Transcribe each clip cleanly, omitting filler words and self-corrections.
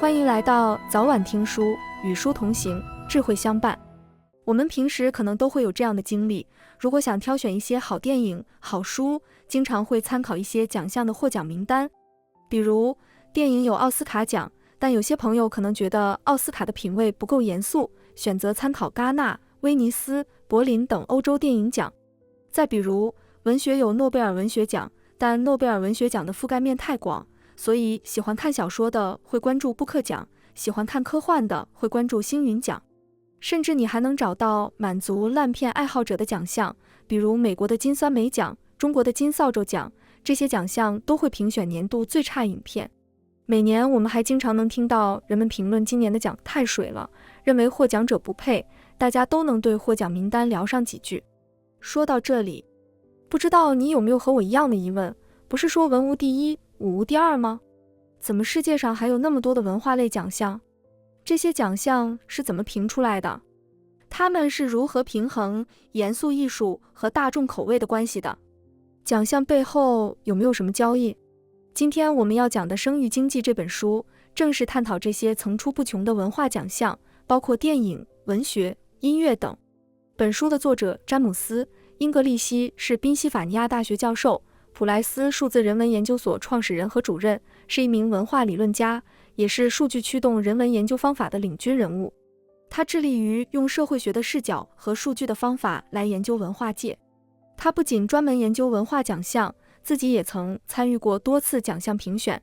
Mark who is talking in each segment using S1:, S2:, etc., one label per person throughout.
S1: 欢迎来到早晚听书，与书同行，智慧相伴。我们平时可能都会有这样的经历，如果想挑选一些好电影、好书，经常会参考一些奖项的获奖名单。比如电影有奥斯卡奖，但有些朋友可能觉得奥斯卡的品味不够严肃，选择参考戛纳、威尼斯、柏林等欧洲电影奖。再比如文学有诺贝尔文学奖，但诺贝尔文学奖的覆盖面太广，所以喜欢看小说的会关注布克奖，喜欢看科幻的会关注星云奖。甚至你还能找到满足烂片爱好者的奖项，比如美国的金酸梅奖、中国的金扫帚奖，这些奖项都会评选年度最差影片。每年我们还经常能听到人们评论今年的奖太水了，认为获奖者不配，大家都能对获奖名单聊上几句。说到这里，不知道你有没有和我一样的疑问，不是说文无第一，武无第二吗？怎么世界上还有那么多的文化类奖项？这些奖项是怎么评出来的？他们是如何平衡严肃艺术和大众口味的关系的？奖项背后有没有什么交易？今天我们要讲的《生育经济》这本书，正是探讨这些层出不穷的文化奖项，包括电影、文学、音乐等。本书的作者詹姆斯·英格利希是宾夕法尼亚大学教授，普莱斯数字人文研究所创始人和主任，是一名文化理论家，也是数据驱动人文研究方法的领军人物。他致力于用社会学的视角和数据的方法来研究文化界。他不仅专门研究文化奖项，自己也曾参与过多次奖项评选，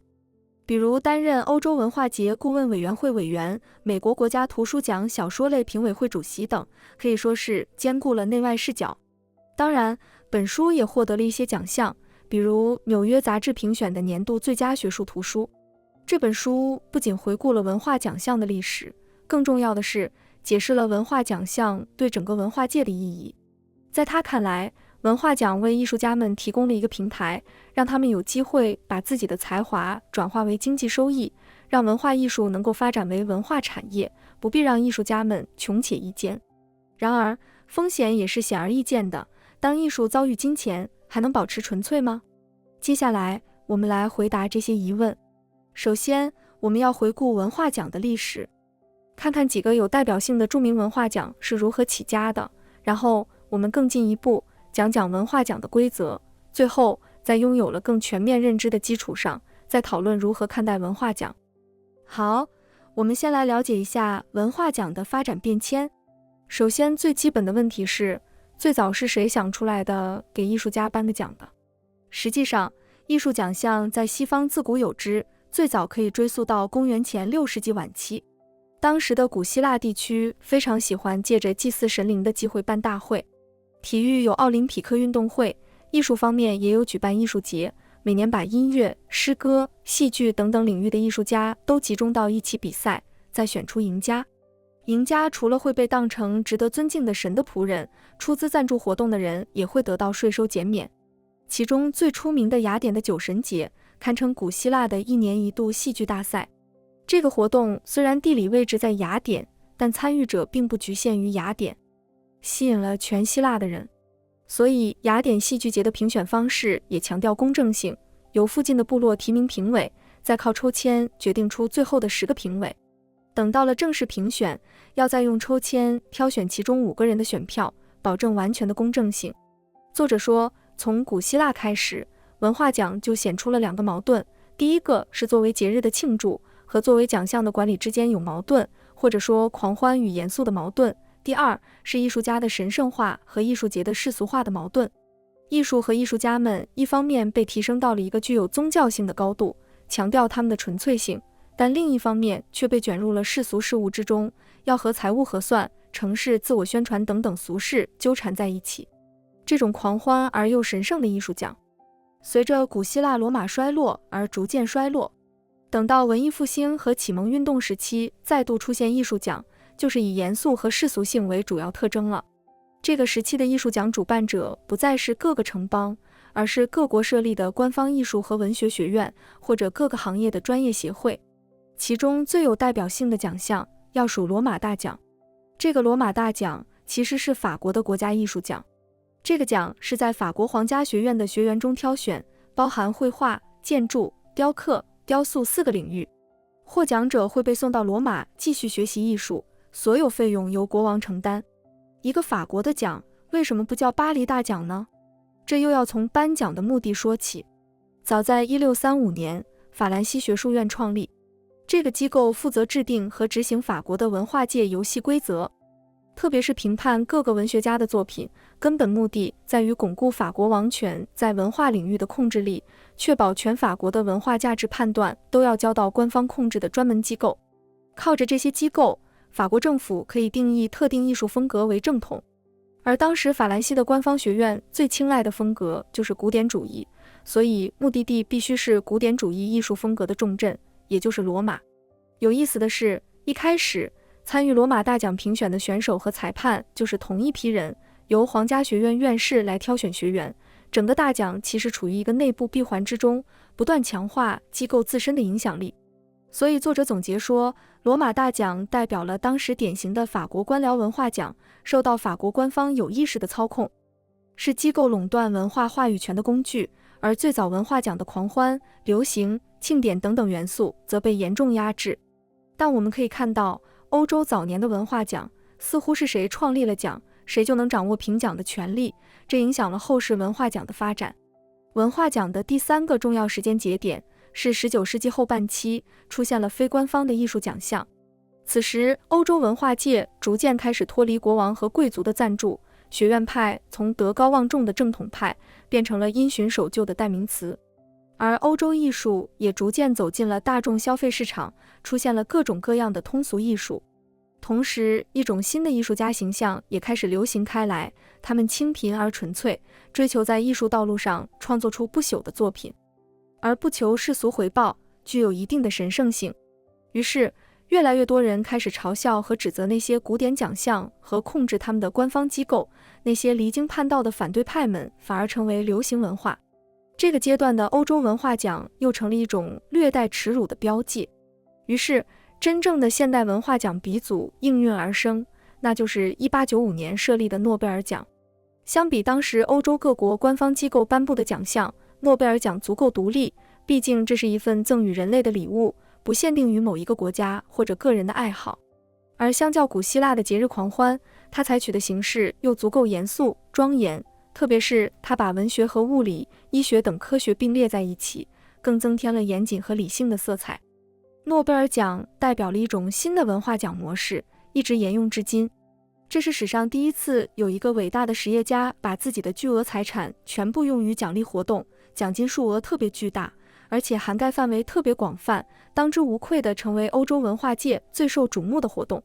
S1: 比如担任欧洲文化节顾问委员会委员、美国国家图书奖小说类评委会主席等，可以说是兼顾了内外视角。当然，本书也获得了一些奖项，比如纽约杂志评选的年度最佳学术图书。这本书不仅回顾了文化奖项的历史，更重要的是解释了文化奖项对整个文化界的意义。在他看来，文化奖为艺术家们提供了一个平台，让他们有机会把自己的才华转化为经济收益，让文化艺术能够发展为文化产业，不必让艺术家们穷且益坚。然而，风险也是显而易见的，当艺术遭遇金钱，还能保持纯粹吗？接下来，我们来回答这些疑问。首先，我们要回顾文化奖的历史，看看几个有代表性的著名文化奖是如何起家的，然后我们更进一步讲讲文化奖的规则，最后在拥有了更全面认知的基础上，再讨论如何看待文化奖。好，我们先来了解一下文化奖的发展变迁。首先，最基本的问题是，最早是谁想出来的给艺术家颁的奖的？实际上，艺术奖项在西方自古有之，最早可以追溯到公元前6世纪晚期。当时的古希腊地区非常喜欢借着祭祀神灵的机会办大会，体育有奥林匹克运动会，艺术方面也有举办艺术节，每年把音乐、诗歌、戏剧等等领域的艺术家都集中到一起比赛，再选出赢家。赢家除了会被当成值得尊敬的神的仆人，出资赞助活动的人也会得到税收减免。其中最出名的雅典的酒神节，堪称古希腊的一年一度戏剧大赛。这个活动虽然地理位置在雅典，但参与者并不局限于雅典，吸引了全希腊的人。所以雅典戏剧节的评选方式也强调公正性，由附近的部落提名评委，再靠抽签决定出最后的10个评委。等到了正式评选，要再用抽签挑选其中5个人的选票，保证完全的公正性。作者说，从古希腊开始，文化奖就显出了2个矛盾，第一个是作为节日的庆祝和作为奖项的管理之间有矛盾，或者说狂欢与严肃的矛盾；第二是艺术家的神圣化和艺术节的世俗化的矛盾。艺术和艺术家们一方面被提升到了一个具有宗教性的高度，强调他们的纯粹性，但另一方面却被卷入了世俗事务之中，要和财务核算、城市自我宣传等等俗事纠缠在一起。这种狂欢而又神圣的艺术奖，随着古希腊罗马衰落而逐渐衰落。等到文艺复兴和启蒙运动时期再度出现艺术奖，就是以严肃和世俗性为主要特征了。这个时期的艺术奖主办者不再是各个城邦，而是各国设立的官方艺术和文学学院，或者各个行业的专业协会。其中最有代表性的奖项要数罗马大奖。这个罗马大奖其实是法国的国家艺术奖。这个奖是在法国皇家学院的学员中挑选，包含绘画、建筑、雕刻、雕塑4个领域。获奖者会被送到罗马继续学习艺术，所有费用由国王承担。一个法国的奖为什么不叫巴黎大奖呢？这又要从颁奖的目的说起。早在1635年，法兰西学术院创立，这个机构负责制定和执行法国的文化界游戏规则，特别是评判各个文学家的作品，根本目的在于巩固法国王权在文化领域的控制力，确保全法国的文化价值判断都要交到官方控制的专门机构。靠着这些机构，法国政府可以定义特定艺术风格为正统。而当时法兰西的官方学院最青睐的风格就是古典主义，所以目的地必须是古典主义艺术风格的重镇，也就是罗马。有意思的是，一开始参与罗马大奖评选的选手和裁判就是同一批人，由皇家学院院士来挑选学员。整个大奖其实处于一个内部闭环之中，不断强化机构自身的影响力。所以作者总结说，罗马大奖代表了当时典型的法国官僚文化奖，受到法国官方有意识的操控，是机构垄断文化话语权的工具。而最早文化奖的狂欢、流行、庆典等等元素则被严重压制。但我们可以看到，欧洲早年的文化奖似乎是谁创立了奖，谁就能掌握评奖的权利，这影响了后世文化奖的发展。文化奖的第三个重要时间节点是19世纪后半期，出现了非官方的艺术奖项。此时，欧洲文化界逐渐开始脱离国王和贵族的赞助，学院派从德高望重的正统派变成了因循守旧的代名词。而欧洲艺术也逐渐走进了大众消费市场，出现了各种各样的通俗艺术。同时，一种新的艺术家形象也开始流行开来，他们清贫而纯粹，追求在艺术道路上创作出不朽的作品，而不求世俗回报，具有一定的神圣性。于是，越来越多人开始嘲笑和指责那些古典奖项和控制他们的官方机构，那些离经叛道的反对派们反而成为流行文化。这个阶段的欧洲文化奖又成了一种略带耻辱的标记。于是，真正的现代文化奖鼻祖应运而生，那就是1895年设立的诺贝尔奖。相比当时欧洲各国官方机构颁布的奖项，诺贝尔奖足够独立，毕竟这是一份赠予人类的礼物，不限定于某一个国家或者个人的爱好。而相较古希腊的节日狂欢，它采取的形式又足够严肃庄严，特别是它把文学和物理、医学等科学并列在一起，更增添了严谨和理性的色彩。诺贝尔奖代表了一种新的文化奖模式，一直沿用至今。这是史上第一次有一个伟大的实业家把自己的巨额财产全部用于奖励活动，奖金数额特别巨大，而且涵盖范围特别广泛，当之无愧地成为欧洲文化界最受瞩目的活动。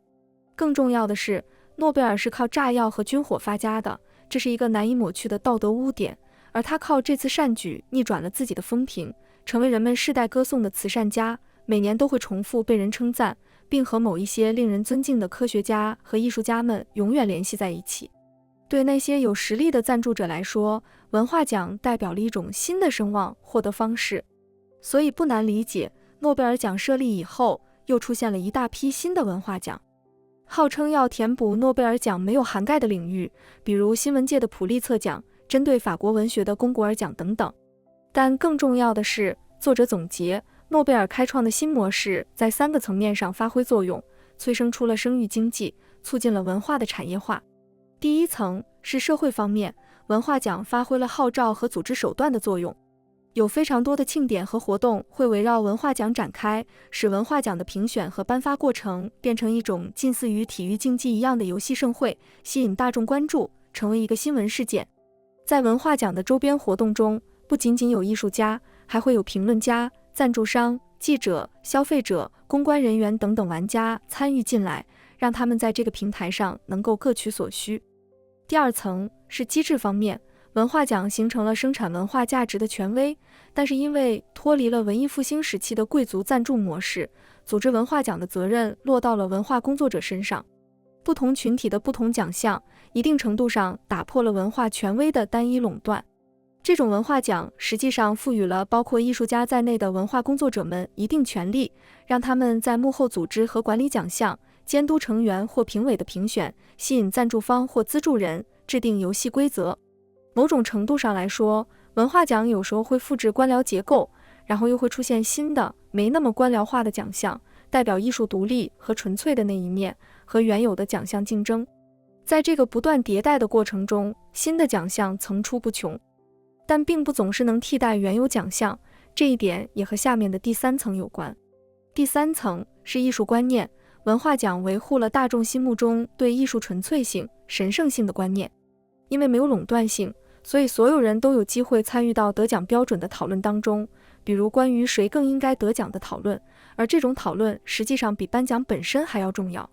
S1: 更重要的是，诺贝尔是靠炸药和军火发家的，这是一个难以抹去的道德污点，而他靠这次善举逆转了自己的风评，成为人们世代歌颂的慈善家，每年都会重复被人称赞，并和某一些令人尊敬的科学家和艺术家们永远联系在一起。对那些有实力的赞助者来说，文化奖代表了一种新的声望获得方式。所以不难理解，诺贝尔奖设立以后，又出现了一大批新的文化奖，号称要填补诺贝尔奖没有涵盖的领域，比如新闻界的普利策奖，针对法国文学的龚古尔奖等等。但更重要的是，作者总结，诺贝尔开创的新模式在3个层面上发挥作用，催生出了生育经济，促进了文化的产业化。第一层是社会方面，文化奖发挥了号召和组织手段的作用，有非常多的庆典和活动会围绕文化奖展开，使文化奖的评选和颁发过程变成一种近似于体育竞技一样的游戏盛会，吸引大众关注，成为一个新闻事件。在文化奖的周边活动中，不仅仅有艺术家，还会有评论家、赞助商、记者、消费者、公关人员等等玩家参与进来，让他们在这个平台上能够各取所需。第二层是机制方面，文化奖形成了生产文化价值的权威，但是因为脱离了文艺复兴时期的贵族赞助模式，组织文化奖的责任落到了文化工作者身上。不同群体的不同奖项，一定程度上打破了文化权威的单一垄断。这种文化奖实际上赋予了包括艺术家在内的文化工作者们一定权利，让他们在幕后组织和管理奖项，监督成员或评委的评选，吸引赞助方或资助人，制定游戏规则。某种程度上来说，文化奖有时候会复制官僚结构，然后又会出现新的没那么官僚化的奖项，代表艺术独立和纯粹的那一面，和原有的奖项竞争。在这个不断迭代的过程中，新的奖项层出不穷，但并不总是能替代原有奖项，这一点也和下面的第三层有关。第三层是艺术观念，文化奖维护了大众心目中对艺术纯粹性、神圣性的观念。因为没有垄断性，所以所有人都有机会参与到得奖标准的讨论当中，比如关于谁更应该得奖的讨论，而这种讨论实际上比颁奖本身还要重要。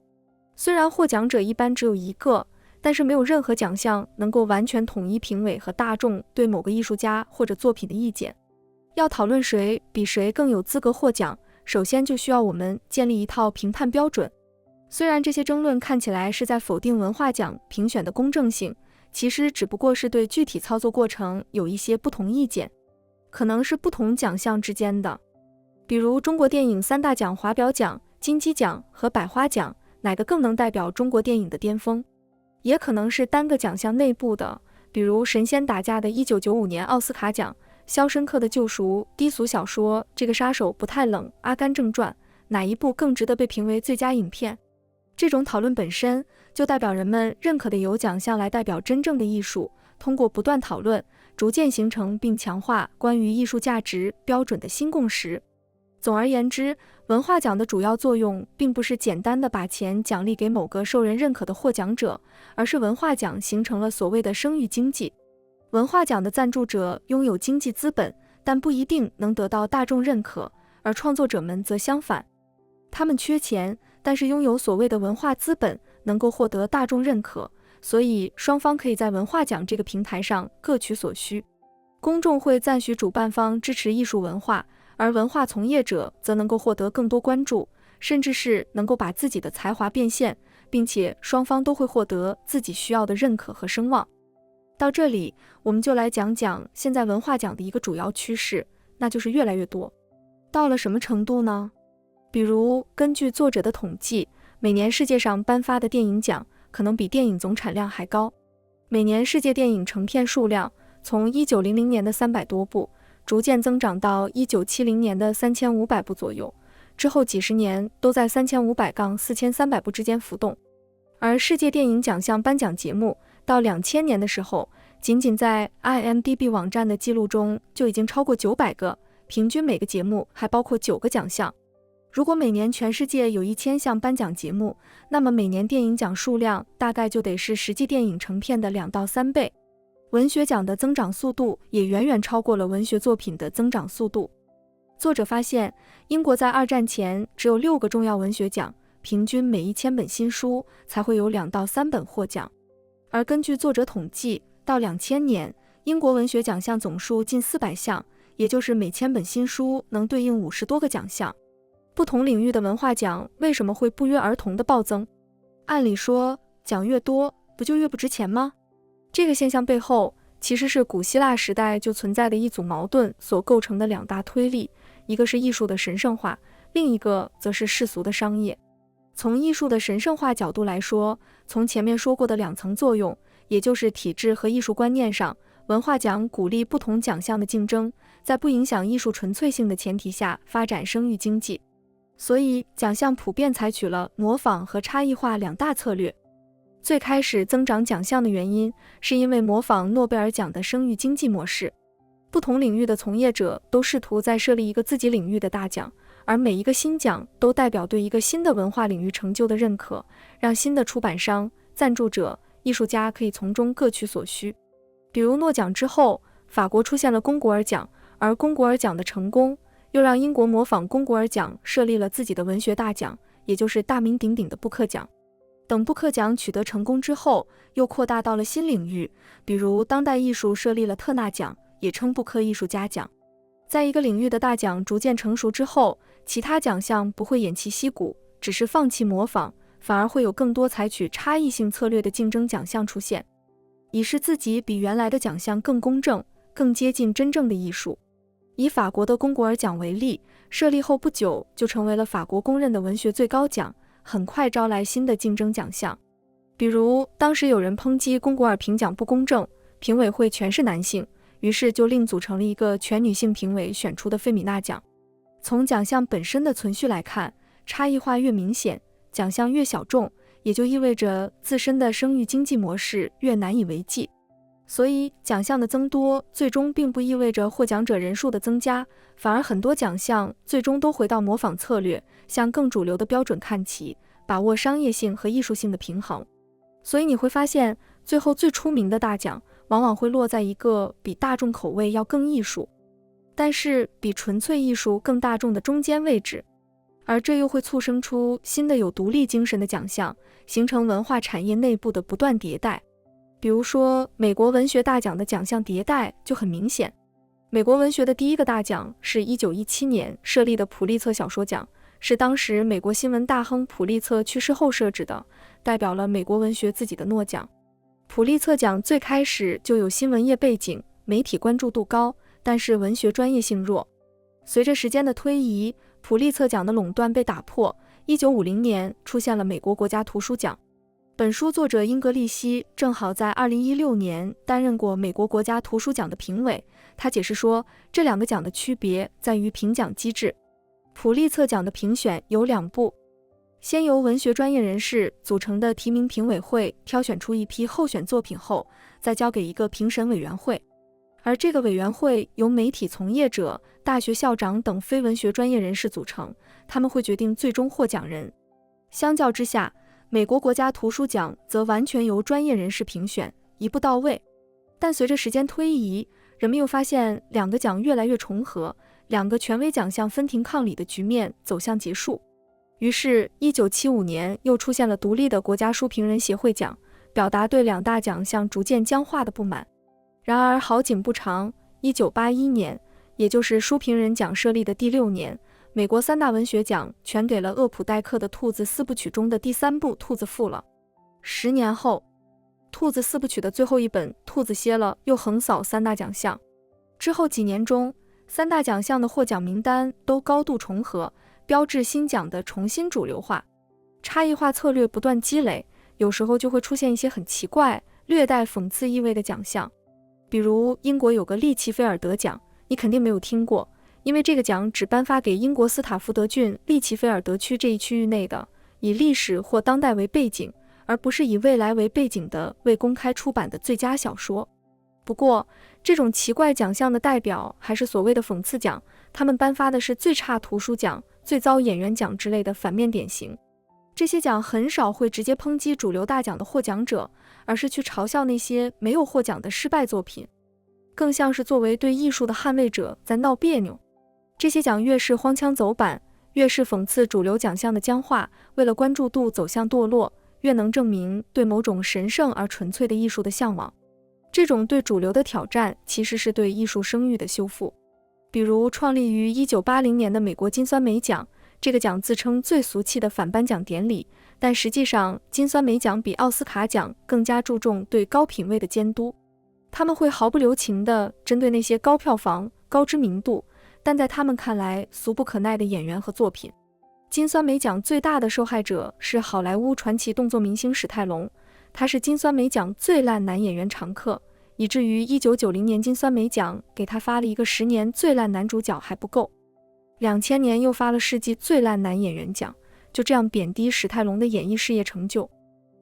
S1: 虽然获奖者一般只有一个，但是没有任何奖项能够完全统一评委和大众对某个艺术家或者作品的意见。要讨论谁比谁更有资格获奖，首先就需要我们建立一套评判标准。虽然这些争论看起来是在否定文化奖评选的公正性，其实只不过是对具体操作过程有一些不同意见，可能是不同奖项之间的。比如中国电影三大奖华表奖、金鸡奖和百花奖，哪个更能代表中国电影的巅峰？也可能是单个奖项内部的，比如神仙打架的1995年奥斯卡奖、肖申克的救赎、低俗小说、这个杀手不太冷、阿甘正传，哪一部更值得被评为最佳影片？这种讨论本身就代表人们认可的有奖项来代表真正的艺术，通过不断讨论，逐渐形成并强化关于艺术价值标准的新共识。总而言之，文化奖的主要作用并不是简单的把钱奖励给某个受人认可的获奖者，而是文化奖形成了所谓的声誉经济。文化奖的赞助者拥有经济资本，但不一定能得到大众认可，而创作者们则相反，他们缺钱，但是拥有所谓的文化资本，能够获得大众认可，所以双方可以在文化奖这个平台上各取所需。公众会赞许主办方支持艺术文化，而文化从业者则能够获得更多关注，甚至是能够把自己的才华变现，并且双方都会获得自己需要的认可和声望。到这里，我们就来讲讲现在文化奖的一个主要趋势，那就是越来越多。到了什么程度呢？比如根据作者的统计，每年世界上颁发的电影奖可能比电影总产量还高。每年世界电影成片数量从1900年的300多部，逐渐增长到1970年的3500部左右，之后几十年都在3500-4300部之间浮动。而世界电影奖项颁奖节目到2000年的时候，仅仅在 IMDB 网站的记录中就已经超过900个，平均每个节目还包括9个奖项。如果每年全世界有1000项颁奖节目，那么每年电影奖数量大概就得是实际电影成片的2到3倍。文学奖的增长速度也远远超过了文学作品的增长速度。作者发现，英国在2战前只有6个重要文学奖，平均每1000本新书才会有2到3本获奖。而根据作者统计，到2000年，英国文学奖项总数近400项，也就是每1000本新书能对应50多个奖项。不同领域的文化奖为什么会不约而同的暴增？按理说，奖越多，不就越不值钱吗？这个现象背后其实是古希腊时代就存在的一组矛盾所构成的2大推力，一个是艺术的神圣化，另一个则是世俗的商业。从艺术的神圣化角度来说，从前面说过的2层作用，也就是体制和艺术观念上，文化奖鼓励不同奖项的竞争，在不影响艺术纯粹性的前提下发展声誉经济。所以奖项普遍采取了模仿和差异化2大策略。最开始增长奖项的原因，是因为模仿诺贝尔奖的声誉经济模式。不同领域的从业者都试图再设立一个自己领域的大奖，而每一个新奖都代表对一个新的文化领域成就的认可，让新的出版商、赞助者、艺术家可以从中各取所需。比如诺奖之后，法国出现了龚古尔奖，而龚古尔奖的成功又让英国模仿龚古尔奖设立了自己的文学大奖，也就是大名鼎鼎的布克奖。等布克奖取得成功之后，又扩大到了新领域，比如当代艺术设立了特纳奖，也称布克艺术家奖。在一个领域的大奖逐渐成熟之后，其他奖项不会偃旗息鼓，只是放弃模仿，反而会有更多采取差异性策略的竞争奖项出现，以使自己比原来的奖项更公正，更接近真正的艺术。以法国的龚古尔奖为例，设立后不久就成为了法国公认的文学最高奖，很快招来新的竞争奖项。比如当时有人抨击龚古尔评奖不公正，评委会全是男性，于是就另组成了一个全女性评委选出的费米娜奖。从奖项本身的存续来看，差异化越明显，奖项越小众，也就意味着自身的声誉经济模式越难以为继。所以奖项的增多最终并不意味着获奖者人数的增加，反而很多奖项最终都回到模仿策略，向更主流的标准看齐，把握商业性和艺术性的平衡。所以你会发现，最后最出名的大奖往往会落在一个比大众口味要更艺术，但是比纯粹艺术更大众的中间位置，而这又会促生出新的有独立精神的奖项，形成文化产业内部的不断迭代。比如说美国文学大奖的奖项迭代就很明显。美国文学的第一个大奖是1917年设立的普利策小说奖，是当时美国新闻大亨普利策去世后设置的，代表了美国文学自己的诺奖。普利策奖最开始就有新闻业背景，媒体关注度高，但是文学专业性弱。随着时间的推移，普利策奖的垄断被打破，1950年出现了美国国家图书奖。本书作者英格利希正好在2016年担任过美国国家图书奖的评委，他解释说，这两个奖的区别在于评奖机制。普利策奖的评选有2步，先由文学专业人士组成的提名评委会挑选出一批候选作品后，再交给一个评审委员会，而这个委员会由媒体从业者、大学校长等非文学专业人士组成，他们会决定最终获奖人。相较之下，美国国家图书奖则完全由专业人士评选，一步到位。但随着时间推移，人们又发现两个奖越来越重合，两个权威奖项分庭抗礼的局面走向结束。于是1975年又出现了独立的国家书评人协会奖，表达对两大奖项逐渐僵化的不满。然而好景不长，1981年，也就是书评人奖设立的第6年，美国3大文学奖全给了厄普代克的《兔子4部曲》中的第3部《兔子富了》。10年后，《兔子4部曲》的最后一本《兔子歇了》又横扫3大奖项。之后几年中，3大奖项的获奖名单都高度重合，标志新奖的重新主流化。差异化策略不断积累，有时候就会出现一些很奇怪、略带讽刺意味的奖项。比如英国有个利奇菲尔德奖，你肯定没有听过，因为这个奖只颁发给英国斯塔福德郡利奇菲尔德区这一区域内的以历史或当代为背景，而不是以未来为背景的未公开出版的最佳小说。不过，这种奇怪奖项的代表还是所谓的讽刺奖，他们颁发的是最差图书奖、最糟演员奖之类的反面典型。这些奖很少会直接抨击主流大奖的获奖者，而是去嘲笑那些没有获奖的失败作品，更像是作为对艺术的捍卫者在闹别扭。这些奖越是荒腔走板，越是讽刺主流奖项的僵化，为了关注度走向堕落，越能证明对某种神圣而纯粹的艺术的向往。这种对主流的挑战其实是对艺术声誉的修复。比如创立于1980年的美国金酸梅奖，这个奖自称最俗气的反颁奖典礼，但实际上金酸梅奖比奥斯卡奖更加注重对高品位的监督。他们会毫不留情地针对那些高票房、高知名度，但在他们看来俗不可耐的演员和作品。金酸梅奖最大的受害者是好莱坞传奇动作明星史泰龙，他是金酸梅奖最烂男演员常客，以至于1990年金酸梅奖给他发了一个10年最烂男主角还不够，2000年又发了世纪最烂男演员奖，就这样贬低史泰龙的演艺事业成就。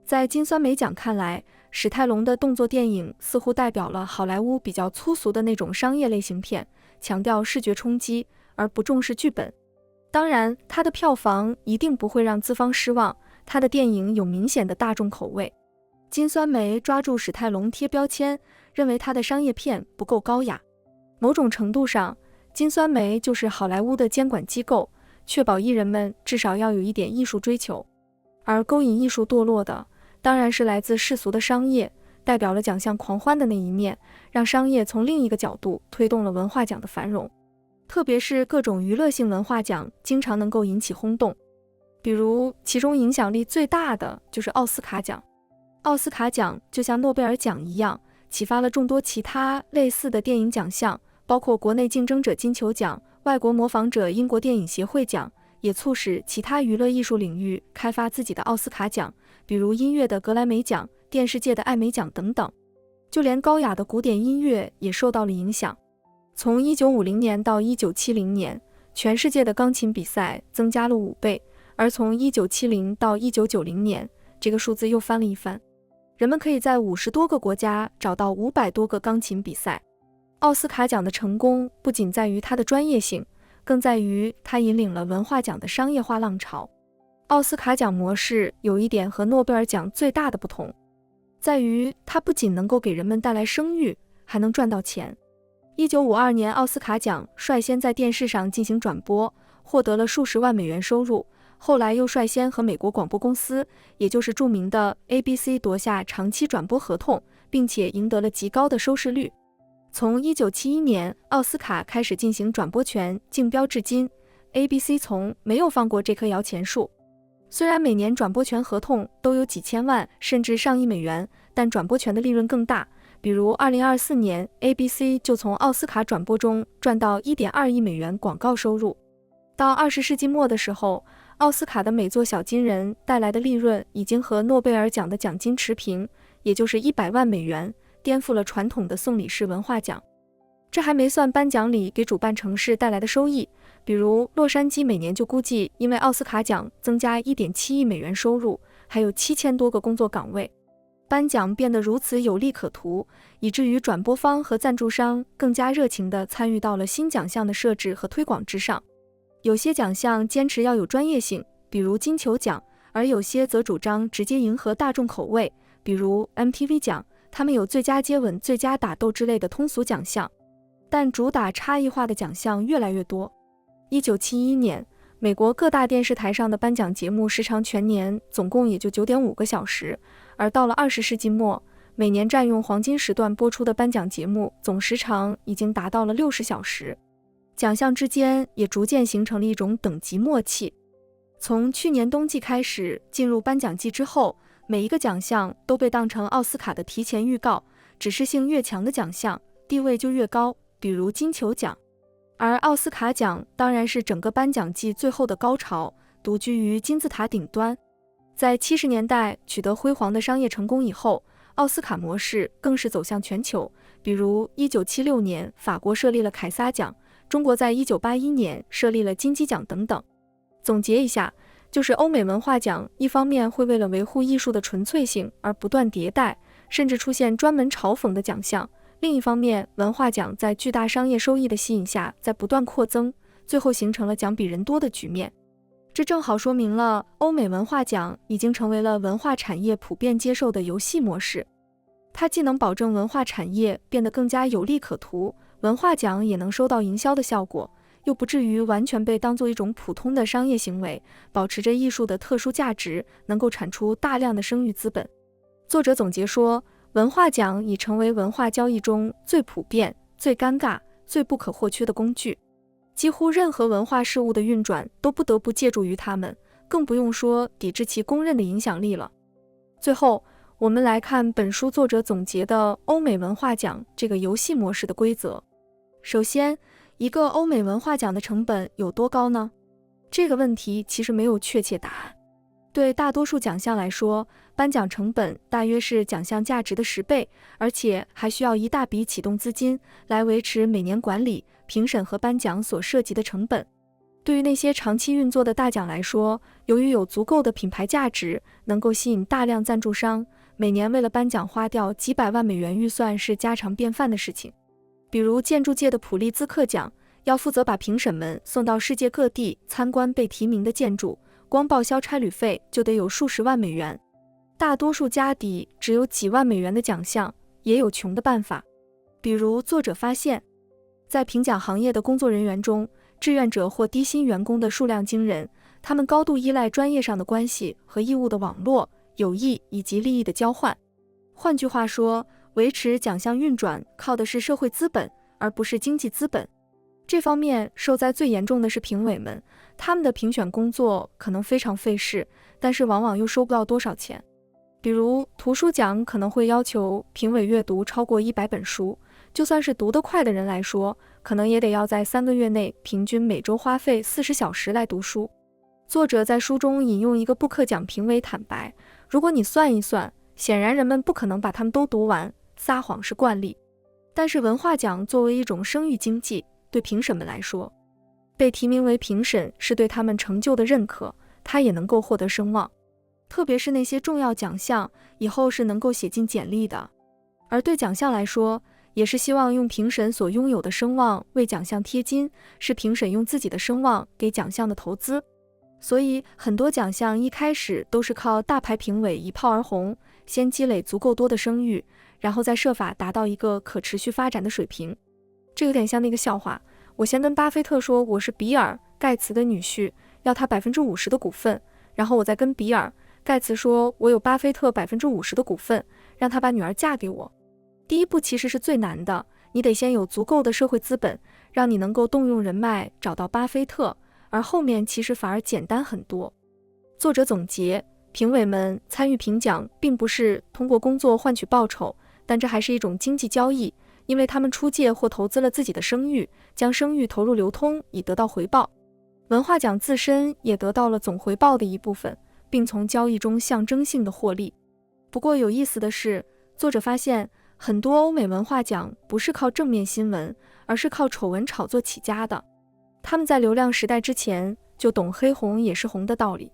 S1: 在金酸梅奖看来，史泰龙的动作电影似乎代表了好莱坞比较粗俗的那种商业类型片，强调视觉冲击，而不重视剧本。当然，他的票房一定不会让资方失望，他的电影有明显的大众口味。金酸梅抓住史泰龙贴标签，认为他的商业片不够高雅。某种程度上，金酸梅就是好莱坞的监管机构，确保艺人们至少要有一点艺术追求。而勾引艺术堕落的，当然是来自世俗的商业，代表了奖项狂欢的那一面，让商业从另一个角度推动了文化奖的繁荣。特别是各种娱乐性文化奖经常能够引起轰动，比如其中影响力最大的就是奥斯卡奖。奥斯卡奖就像诺贝尔奖一样，启发了众多其他类似的电影奖项，包括国内竞争者金球奖、外国模仿者英国电影协会奖，也促使其他娱乐艺术领域开发自己的奥斯卡奖，比如音乐的格莱美奖、电视界的艾美奖等等。就连高雅的古典音乐也受到了影响。从1950年到1970年，全世界的钢琴比赛增加了5倍，而从1970到1990年，这个数字又翻了一番。人们可以在50多个国家找到500多个钢琴比赛。奥斯卡奖的成功不仅在于它的专业性，更在于它引领了文化奖的商业化浪潮。奥斯卡奖模式有一点和诺贝尔奖最大的不同，在于它不仅能够给人们带来声誉，还能赚到钱。1952年，奥斯卡奖率先在电视上进行转播，获得了数十万美元收入。后来又率先和美国广播公司，也就是著名的 ABC 夺下长期转播合同，并且赢得了极高的收视率。从1971年奥斯卡开始进行转播权竞标至今， ABC 从没有放过这棵摇钱树。虽然每年转播权合同都有几千万甚至上亿美元，但转播权的利润更大。比如2024年 ABC 就从奥斯卡转播中赚到 1.2 亿美元广告收入。到20世纪末的时候，奥斯卡的每座小金人带来的利润已经和诺贝尔奖的奖金持平，也就是100万美元，颠覆了传统的送礼式文化奖。这还没算颁奖礼给主办城市带来的收益，比如洛杉矶每年就估计因为奥斯卡奖增加 1.7 亿美元收入，还有7000多个工作岗位。颁奖变得如此有利可图，以至于转播方和赞助商更加热情地参与到了新奖项的设置和推广之上。有些奖项坚持要有专业性，比如金球奖，而有些则主张直接迎合大众口味，比如 MTV 奖，他们有最佳接吻、最佳打斗之类的通俗奖项。但主打差异化的奖项越来越多。1971年，美国各大电视台上的颁奖节目时长全年总共也就 9.5 个小时，而到了20世纪末，每年占用黄金时段播出的颁奖节目总时长已经达到了60小时。奖项之间也逐渐形成了一种等级默契。从去年冬季开始进入颁奖季之后，每一个奖项都被当成奥斯卡的提前预告，指示性越强的奖项地位就越高，比如金球奖。而奥斯卡奖当然是整个颁奖季最后的高潮，独居于金字塔顶端。在70年代取得辉煌的商业成功以后，奥斯卡模式更是走向全球，比如1976年法国设立了凯撒奖，中国在1981年设立了金鸡奖等等。总结一下，就是欧美文化奖一方面会为了维护艺术的纯粹性而不断迭代，甚至出现专门嘲讽的奖项，另一方面文化奖在巨大商业收益的吸引下在不断扩增，最后形成了奖比人多的局面。这正好说明了欧美文化奖已经成为了文化产业普遍接受的游戏模式。它既能保证文化产业变得更加有利可图，文化奖也能收到营销的效果，又不至于完全被当作一种普通的商业行为，保持着艺术的特殊价值，能够产出大量的声誉资本。作者总结说，文化奖已成为文化交易中最普遍、最尴尬、最不可或缺的工具，几乎任何文化事物的运转都不得不借助于它们，更不用说抵制其公认的影响力了。最后，我们来看本书作者总结的欧美文化奖这个游戏模式的规则。首先，一个欧美文化奖的成本有多高呢？这个问题其实没有确切答案。对大多数奖项来说，颁奖成本大约是奖项价值的10倍，而且还需要一大笔启动资金来维持每年管理、评审和颁奖所涉及的成本。对于那些长期运作的大奖来说，由于有足够的品牌价值，能够吸引大量赞助商，每年为了颁奖花掉几百万美元预算是家常便饭的事情。比如建筑界的普利兹克奖，要负责把评审们送到世界各地参观被提名的建筑，光报销差旅费就得有数十万美元。大多数家底只有几万美元的奖项也有穷的办法。比如作者发现，在评奖行业的工作人员中，志愿者或低薪员工的数量惊人，他们高度依赖专业上的关系和义务的网络、友谊以及利益的交换。换句话说，维持奖项运转靠的是社会资本，而不是经济资本。这方面受灾最严重的是评委们，他们的评选工作可能非常费事，但是往往又收不到多少钱。比如图书奖可能会要求评委阅读超过100本书，就算是读得快的人来说，可能也得要在3个月内平均每周花费40小时来读书。作者在书中引用一个布克奖评委坦白，如果你算一算，显然人们不可能把它们都读完，撒谎是惯例。但是文化奖作为一种声誉经济，对评审们来说，被提名为评审是对他们成就的认可，他也能够获得声望。特别是那些重要奖项，以后是能够写进简历的。而对奖项来说，也是希望用评审所拥有的声望为奖项贴金，是评审用自己的声望给奖项的投资。所以很多奖项一开始都是靠大牌评委一炮而红，先积累足够多的声誉，然后再设法达到一个可持续发展的水平。这有点像那个笑话，我先跟巴菲特说我是比尔·盖茨的女婿，要他50%的股份，然后我再跟比尔·盖茨说我有巴菲特50%的股份，让他把女儿嫁给我。第一步其实是最难的，你得先有足够的社会资本，让你能够动用人脉找到巴菲特，而后面其实反而简单很多。作者总结，评委们参与评奖并不是通过工作换取报酬，但这还是一种经济交易，因为他们出借或投资了自己的声誉，将声誉投入流通以得到回报。文化奖自身也得到了总回报的一部分，并从交易中象征性的获利。不过有意思的是，作者发现很多欧美文化奖不是靠正面新闻，而是靠丑闻炒作起家的。他们在流量时代之前就懂黑红也是红的道理。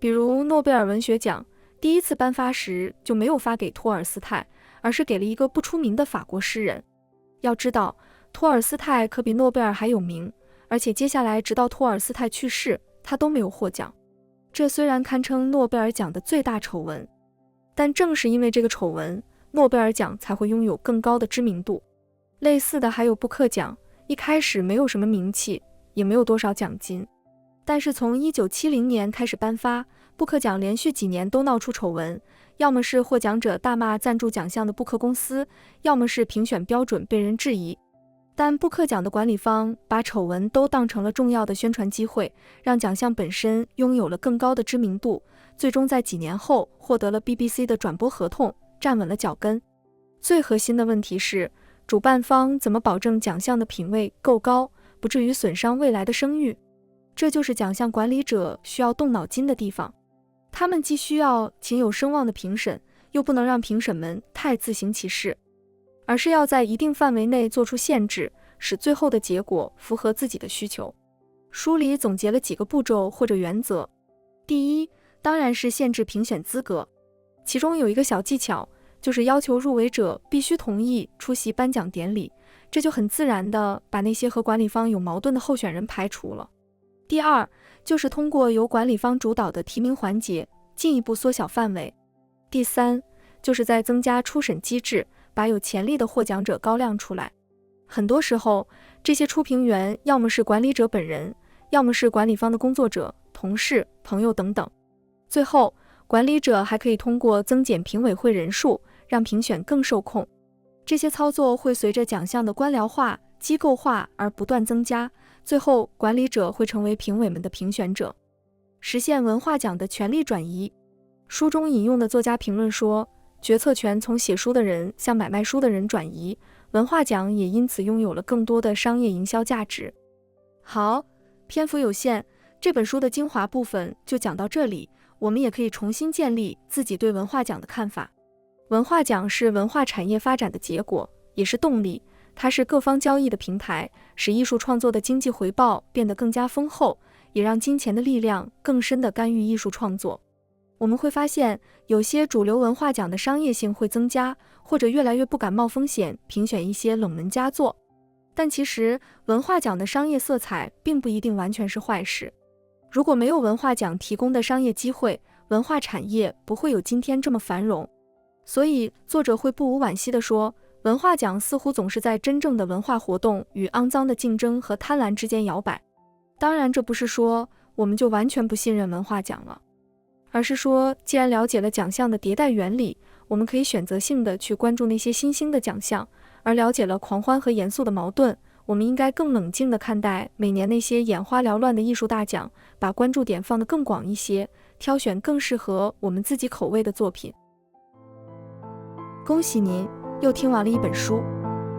S1: 比如诺贝尔文学奖第一次颁发时就没有发给托尔斯泰，而是给了一个不出名的法国诗人。要知道，托尔斯泰可比诺贝尔还有名，而且接下来直到托尔斯泰去世，他都没有获奖。这虽然堪称诺贝尔奖的最大丑闻，但正是因为这个丑闻，诺贝尔奖才会拥有更高的知名度。类似的还有布克奖，一开始没有什么名气，也没有多少奖金，但是从1970年开始颁发，布克奖连续几年都闹出丑闻，要么是获奖者大骂赞助奖项的布克公司，要么是评选标准被人质疑。但布克奖的管理方把丑闻都当成了重要的宣传机会，让奖项本身拥有了更高的知名度，最终在几年后获得了 BBC 的转播合同，站稳了脚跟。最核心的问题是，主办方怎么保证奖项的品位够高，不至于损伤未来的声誉？这就是奖项管理者需要动脑筋的地方。他们既需要请有声望的评审，又不能让评审们太自行其事，而是要在一定范围内做出限制，使最后的结果符合自己的需求。书里总结了几个步骤或者原则。第一，当然是限制评选资格。其中有一个小技巧，就是要求入围者必须同意出席颁奖典礼，这就很自然地把那些和管理方有矛盾的候选人排除了。第二，就是通过由管理方主导的提名环节，进一步缩小范围。第三，就是在增加初审机制，把有潜力的获奖者高亮出来。很多时候，这些初评员要么是管理者本人，要么是管理方的工作者、同事、朋友等等。最后，管理者还可以通过增减评委会人数，让评选更受控。这些操作会随着奖项的官僚化、机构化而不断增加，最后管理者会成为评委们的评选者，实现文化奖的权力转移。书中引用的作家评论说，决策权从写书的人向买卖书的人转移，文化奖也因此拥有了更多的商业营销价值。好，篇幅有限，这本书的精华部分就讲到这里，我们也可以重新建立自己对文化奖的看法。文化奖是文化产业发展的结果，也是动力，它是各方交易的平台，使艺术创作的经济回报变得更加丰厚，也让金钱的力量更深地干预艺术创作。我们会发现，有些主流文化奖的商业性会增加，或者越来越不敢冒风险评选一些冷门佳作。但其实，文化奖的商业色彩并不一定完全是坏事。如果没有文化奖提供的商业机会，文化产业不会有今天这么繁荣。所以，作者会不无惋惜地说，文化奖似乎总是在真正的文化活动与肮脏的竞争和贪婪之间摇摆。当然，这不是说我们就完全不信任文化奖了，而是说，既然了解了奖项的迭代原理，我们可以选择性的去关注那些新兴的奖项，而了解了狂欢和严肃的矛盾，我们应该更冷静地看待每年那些眼花缭乱的艺术大奖，把关注点放得更广一些，挑选更适合我们自己口味的作品。恭喜您又听完了一本书，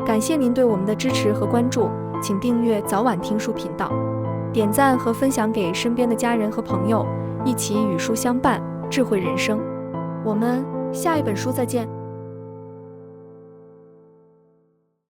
S1: 感谢您对我们的支持和关注，请订阅早晚听书频道，点赞和分享给身边的家人和朋友，一起与书相伴，智慧人生。我们下一本书再见。